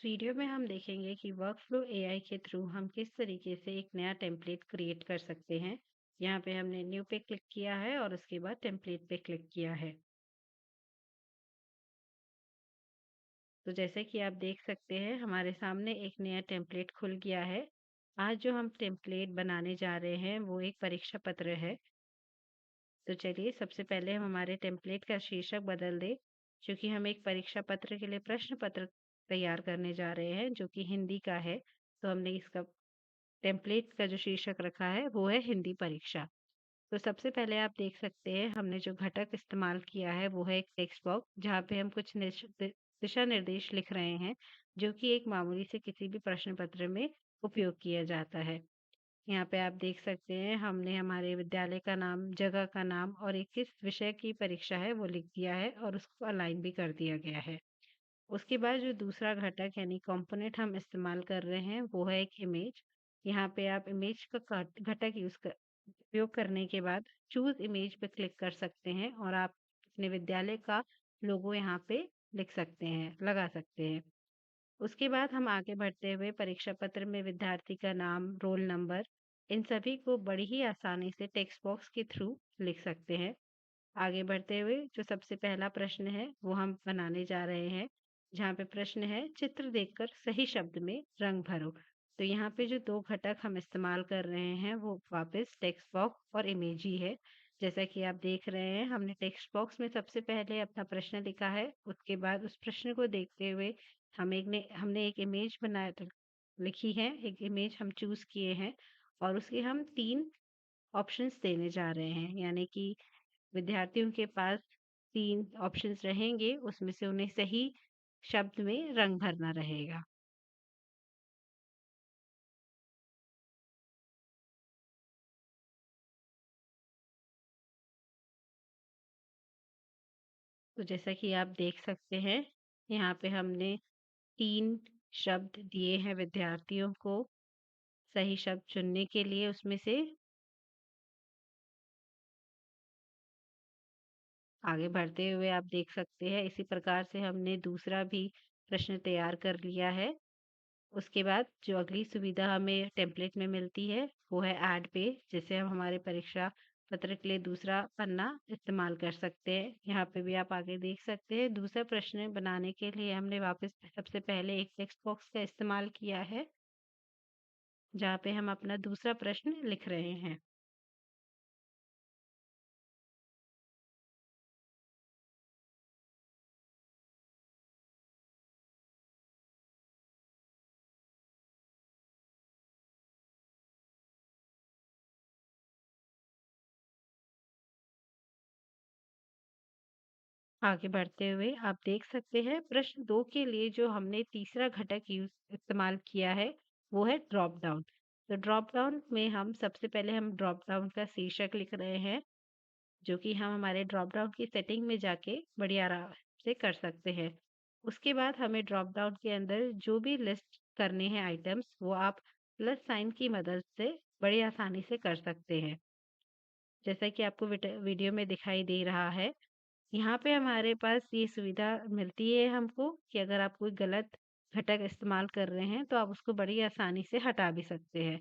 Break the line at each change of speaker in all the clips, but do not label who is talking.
Video में हम देखेंगे कि वर्कफ्लो एआई के थ्रू हम किस तरीके से एक नया टेम्पलेट क्रिएट कर सकते हैं। यहाँ पे हमने न्यू पे क्लिक किया है और उसके बाद टेम्पलेट पे क्लिक किया है। तो जैसे कि आप देख सकते हैं हमारे सामने एक नया टेम्पलेट खुल गया है। आज जो हम टेम्पलेट बनाने जा रहे हैं वो एक परीक्षा पत्र है। तो चलिए सबसे पहले हम हमारे टेम्पलेट का शीर्षक बदल दें, क्योंकि हम एक परीक्षा पत्र के लिए प्रश्न पत्र तैयार करने जा रहे हैं जो कि हिंदी का है। तो हमने इसका टेम्पलेट का जो शीर्षक रखा है वो है हिंदी परीक्षा। तो सबसे पहले आप देख सकते हैं हमने जो घटक इस्तेमाल किया है वो है एक टेक्स्ट बॉक्स, जहाँ पे हम कुछ दिशा निर्देश लिख रहे हैं जो कि एक मामूली से किसी भी प्रश्न पत्र में उपयोग किया जाता है। यहाँ पे आप देख सकते हैं हमने हमारे विद्यालय का नाम, जगह का नाम और एक किस विषय की परीक्षा है वो लिख दिया है और उसको अलाइन भी कर दिया गया है। उसके बाद जो दूसरा घटक यानी कंपोनेंट हम इस्तेमाल कर रहे हैं वो है एक इमेज। यहाँ पे आप इमेज का घटक उपयोग करने के बाद चूज इमेज पे क्लिक कर सकते हैं और आप अपने विद्यालय का लोगो यहाँ पे लिख सकते हैं, लगा सकते हैं। उसके बाद हम आगे बढ़ते हुए परीक्षा पत्र में विद्यार्थी का नाम, रोल नंबर, इन सभी को बड़ी ही आसानी से टेक्स्ट बॉक्स के थ्रू लिख सकते हैं। आगे बढ़ते हुए जो सबसे पहला प्रश्न है वो हम बनाने जा रहे हैं, जहाँ पे प्रश्न है चित्र देखकर सही शब्द में रंग भरो। तो यहाँ पे जो दो घटक हम इस्तेमाल कर रहे हैं वो वापस टेक्स्ट बॉक्स और इमेज ही है। जैसा कि आप देख रहे हैं हमने टेक्स्ट बॉक्स में सबसे पहले अपना प्रश्न लिखा है, उसके बाद उस प्रश्न को देखते हुए हमने एक इमेज लिखी है, एक इमेज हम चूज किए हैं और उसके हम तीन ऑप्शंस देने जा रहे हैं। यानी कि विद्यार्थियों के पास 3 ऑप्शंस रहेंगे, उसमें से उन्हें सही शब्द में रंग भरना रहेगा। तो जैसा कि आप देख सकते हैं, यहाँ पे हमने 3 शब्द दिए हैं विद्यार्थियों को सही शब्द चुनने के लिए उसमें से। आगे बढ़ते हुए आप देख सकते हैं इसी प्रकार से हमने दूसरा भी प्रश्न तैयार कर लिया है। उसके बाद जो अगली सुविधा हमें टेम्पलेट में मिलती है वो है ऐड पेज, जिससे हम हमारे परीक्षा पत्र के लिए दूसरा पन्ना इस्तेमाल कर सकते हैं। यहाँ पे भी आप आगे देख सकते हैं दूसरा प्रश्न बनाने के लिए हमने वापस सबसे पहले एक टेक्स्ट बॉक्स का इस्तेमाल किया है, जहाँ पे हम अपना दूसरा प्रश्न लिख रहे हैं। आगे बढ़ते हुए आप देख सकते हैं प्रश्न 2 के लिए जो हमने तीसरा घटक इस्तेमाल किया है वो है ड्रॉप डाउन। तो ड्रॉप डाउन में हम सबसे पहले हम ड्रॉप डाउन का शीर्षक लिख रहे हैं, जो कि हम हमारे ड्रॉप डाउन की सेटिंग में जाके बड़ी आराम से कर सकते हैं। उसके बाद हमें ड्रॉप डाउन के अंदर जो भी लिस्ट करने हैं आइटम्स वो आप प्लस साइन की मदद से बड़ी आसानी से कर सकते हैं। जैसा कि आपको वीडियो में दिखाई दे रहा है, यहाँ पे हमारे पास ये सुविधा मिलती है हमको कि अगर आप कोई गलत घटक इस्तेमाल कर रहे हैं तो आप उसको बड़ी आसानी से हटा भी सकते हैं।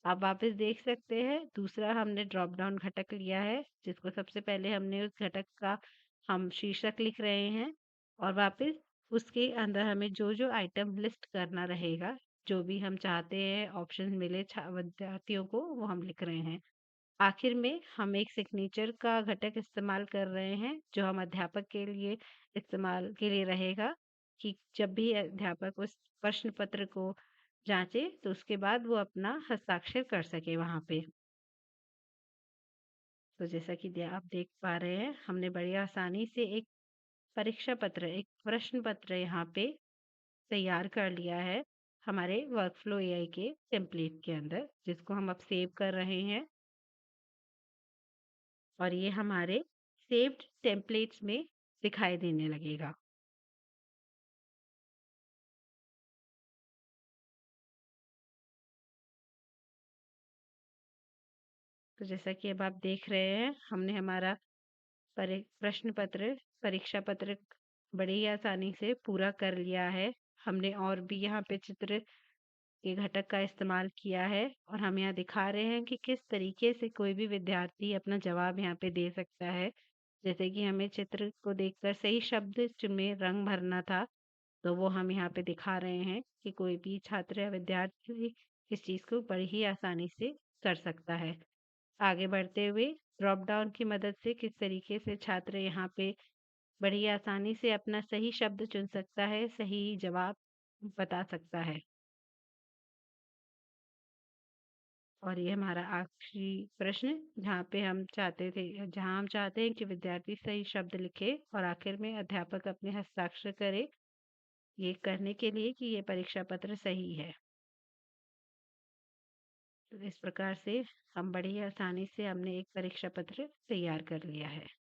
आप वापस देख सकते हैं दूसरा हमने ड्रॉप डाउन घटक लिया है, जिसको सबसे पहले हमने उस घटक का हम शीर्षक लिख रहे हैं और वापस उसके अंदर हमें जो जो आइटम लिस्ट करना रहेगा, जो भी हम चाहते हैं ऑप्शन मिले विद्यार्थियों को वो हम लिख रहे हैं। आखिर में हम एक सिग्नेचर का घटक इस्तेमाल कर रहे हैं जो हम अध्यापक के लिए इस्तेमाल के लिए रहेगा, कि जब भी अध्यापक उस प्रश्न पत्र को जांचे तो उसके बाद वो अपना हस्ताक्षर कर सके वहां पे। तो जैसा कि आप देख पा रहे हैं हमने बड़ी आसानी से एक परीक्षा पत्र, एक प्रश्न पत्र यहाँ पे तैयार कर लिया है हमारे वर्कफ्लो एआई के टेम्पलेट के अंदर, जिसको हम अब सेव कर रहे हैं और ये हमारे सेव्ड टेम्पलेट्स में दिखाई देने लगेगा। तो जैसा कि अब आप देख रहे हैं हमने हमारा प्रश्न पत्र, परीक्षा पत्र बड़ी ही आसानी से पूरा कर लिया है। हमने और भी यहाँ पे चित्र के घटक का इस्तेमाल किया है और हम यहाँ दिखा रहे हैं कि किस तरीके से कोई भी विद्यार्थी अपना जवाब यहाँ पे दे सकता है। जैसे कि हमें चित्र को देखकर सही शब्द में रंग भरना था, तो वो हम यहाँ पे दिखा रहे हैं कि कोई भी छात्र या विद्यार्थी इस चीज़ को बड़ी ही आसानी से कर सकता है। आगे बढ़ते हुए ड्रॉप डाउन की मदद से किस तरीके से छात्र यहाँ पे बड़ी आसानी से अपना सही शब्द चुन सकता है, सही जवाब बता सकता है। और ये हमारा आखिरी प्रश्न जहाँ हम चाहते हैं कि विद्यार्थी सही शब्द लिखे और आखिर में अध्यापक अपने हस्ताक्षर करे, ये करने के लिए कि ये परीक्षा पत्र सही है। तो इस प्रकार से हम बड़ी आसानी से हमने एक परीक्षा पत्र तैयार कर लिया है।